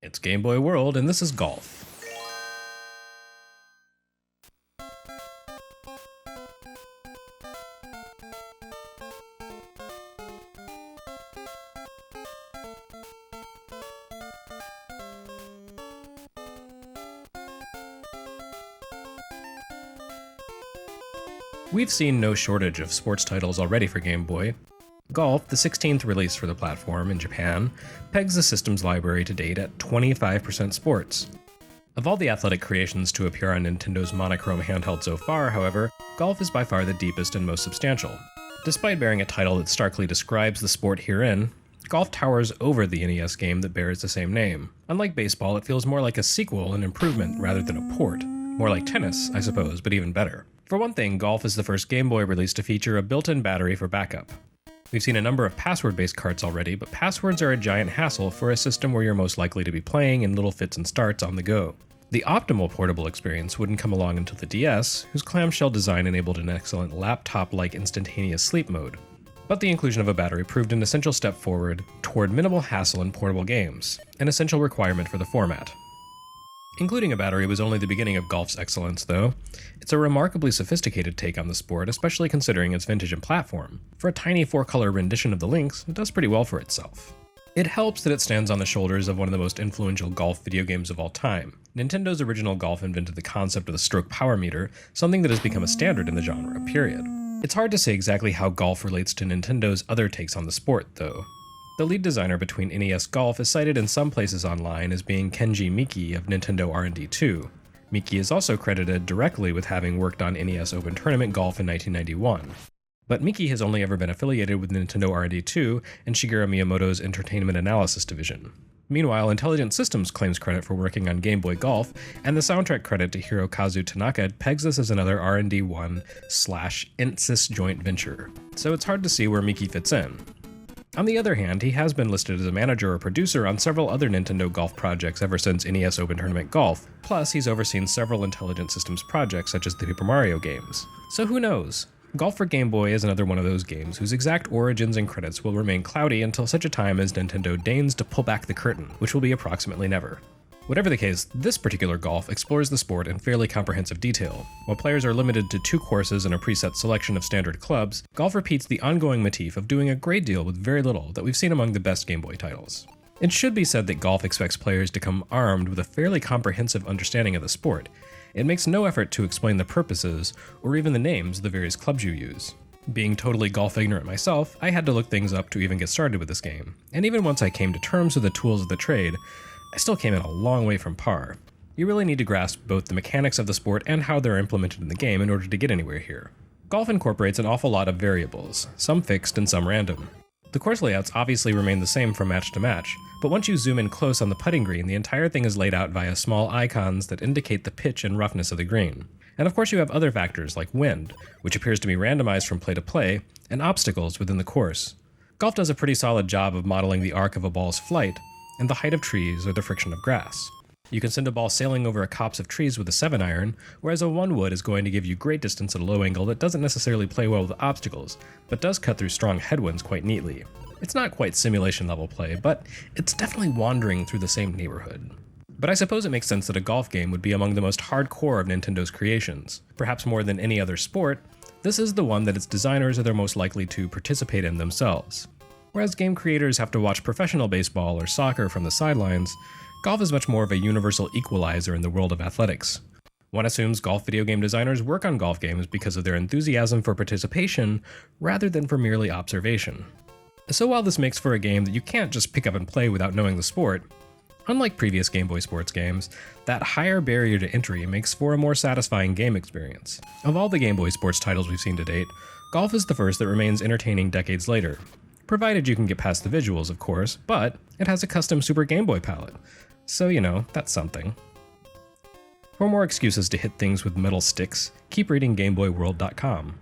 It's Game Boy World, and this is Golf. We've seen no shortage of sports titles already for Game Boy. Golf, the 16th release for the platform in Japan, pegs the system's library to date at 25% sports. Of all the athletic creations to appear on Nintendo's monochrome handheld so far, however, Golf is by far the deepest and most substantial. Despite bearing a title that starkly describes the sport herein, Golf towers over the NES game that bears the same name. Unlike baseball, it feels more like a sequel and improvement rather than a port. More like tennis, I suppose, but even better. For one thing, Golf is the first Game Boy release to feature a built-in battery for backup. We've seen a number of password-based carts already, but passwords are a giant hassle for a system where you're most likely to be playing in little fits and starts on the go. The optimal portable experience wouldn't come along until the DS, whose clamshell design enabled an excellent laptop-like instantaneous sleep mode. But the inclusion of a battery proved an essential step forward toward minimal hassle in portable games, an essential requirement for the format. Including a battery was only the beginning of Golf's excellence, though. It's a remarkably sophisticated take on the sport, especially considering its vintage and platform. For a tiny 4-color rendition of the links, it does pretty well for itself. It helps that it stands on the shoulders of one of the most influential golf video games of all time. Nintendo's original Golf invented the concept of the stroke power meter, something that has become a standard in the genre, period. It's hard to say exactly how Golf relates to Nintendo's other takes on the sport, though. The lead designer between NES Golf is cited in some places online as being Kenji Miki of Nintendo R&D 2. Miki is also credited directly with having worked on NES Open Tournament Golf in 1991. But Miki has only ever been affiliated with Nintendo R&D 2 and Shigeru Miyamoto's Entertainment Analysis division. Meanwhile, Intelligent Systems claims credit for working on Game Boy Golf, and the soundtrack credit to Hirokazu Tanaka pegs this as another R&D 1/INTSYS joint venture. So it's hard to see where Miki fits in. On the other hand, he has been listed as a manager or producer on several other Nintendo Golf projects ever since NES Open Tournament Golf, plus he's overseen several Intelligent Systems projects such as the Paper Mario games. So who knows? Golf for Game Boy is another one of those games whose exact origins and credits will remain cloudy until such a time as Nintendo deigns to pull back the curtain, which will be approximately never. Whatever the case, this particular Golf explores the sport in fairly comprehensive detail. While players are limited to 2 courses and a preset selection of standard clubs, Golf repeats the ongoing motif of doing a great deal with very little that we've seen among the best Game Boy titles. It should be said that Golf expects players to come armed with a fairly comprehensive understanding of the sport. It makes no effort to explain the purposes, or even the names of the various clubs you use. Being totally golf ignorant myself, I had to look things up to even get started with this game, and even once I came to terms with the tools of the trade, I still came in a long way from par. You really need to grasp both the mechanics of the sport and how they're implemented in the game in order to get anywhere here. Golf incorporates an awful lot of variables, some fixed and some random. The course layouts obviously remain the same from match to match, but once you zoom in close on the putting green, the entire thing is laid out via small icons that indicate the pitch and roughness of the green. And of course you have other factors like wind, which appears to be randomized from play to play, and obstacles within the course. Golf does a pretty solid job of modeling the arc of a ball's flight, and the height of trees or the friction of grass. You can send a ball sailing over a copse of trees with a 7-iron, whereas a 1-wood is going to give you great distance at a low angle that doesn't necessarily play well with obstacles, but does cut through strong headwinds quite neatly. It's not quite simulation level play, but it's definitely wandering through the same neighborhood. But I suppose it makes sense that a golf game would be among the most hardcore of Nintendo's creations. Perhaps more than any other sport, this is the one that its designers are the most likely to participate in themselves. Whereas game creators have to watch professional baseball or soccer from the sidelines, golf is much more of a universal equalizer in the world of athletics. One assumes golf video game designers work on golf games because of their enthusiasm for participation rather than for merely observation. So while this makes for a game that you can't just pick up and play without knowing the sport, unlike previous Game Boy sports games, that higher barrier to entry makes for a more satisfying game experience. Of all the Game Boy sports titles we've seen to date, Golf is the first that remains entertaining decades later. Provided you can get past the visuals, of course, but it has a custom Super Game Boy palette. So, that's something. For more excuses to hit things with metal sticks, keep reading GameBoyWorld.com.